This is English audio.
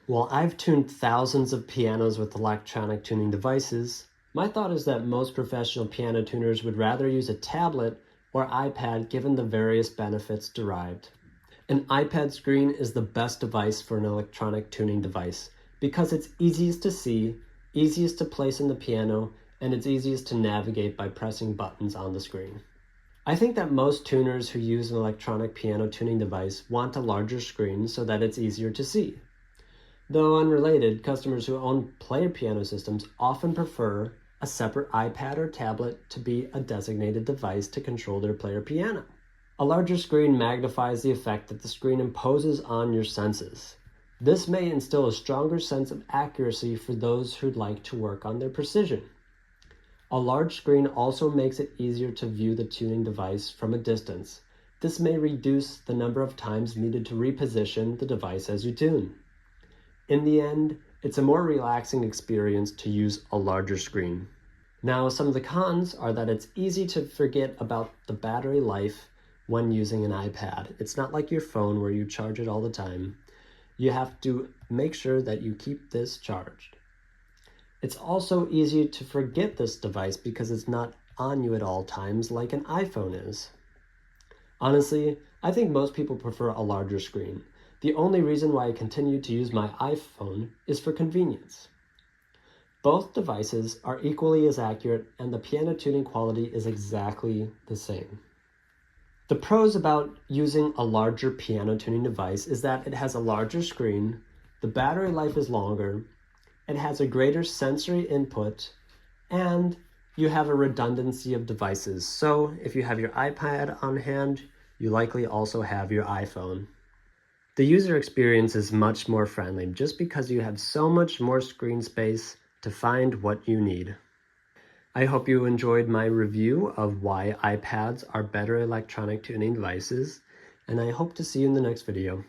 While I've tuned thousands of pianos with electronic tuning devices, my thought is that most professional piano tuners would rather use a tablet or iPad given the various benefits derived. An iPad screen is the best device for an electronic tuning device because it's easiest to see, easiest to place in the piano, and it's easiest to navigate by pressing buttons on the screen. I think that most tuners who use an electronic piano tuning device want a larger screen so that it's easier to see. Though unrelated, customers who own player piano systems often prefer a separate iPad or tablet to be a designated device to control their player piano. A larger screen magnifies the effect that the screen imposes on your senses. This may instill a stronger sense of accuracy for those who'd like to work on their precision. A large screen also makes it easier to view the tuning device from a distance. This may reduce the number of times needed to reposition the device as you tune. In the end, it's a more relaxing experience to use a larger screen. Now, some of the cons are that it's easy to forget about the battery life when using an iPad. It's not like your phone where you charge it all the time. You have to make sure that you keep this charged. It's also easy to forget this device because it's not on you at all times like an iPhone is. Honestly, I think most people prefer a larger screen. The only reason why I continue to use my iPhone is for convenience. Both devices are equally as accurate and the piano tuning quality is exactly the same. The pros about using a larger piano tuning device is that it has a larger screen, the battery life is longer, it has a greater sensory input, and you have a redundancy of devices. So if you have your iPad on hand, you likely also have your iPhone. The user experience is much more friendly just because you have so much more screen space to find what you need. I hope you enjoyed my review of why iPads are better electronic tuning devices, and I hope to see you in the next video.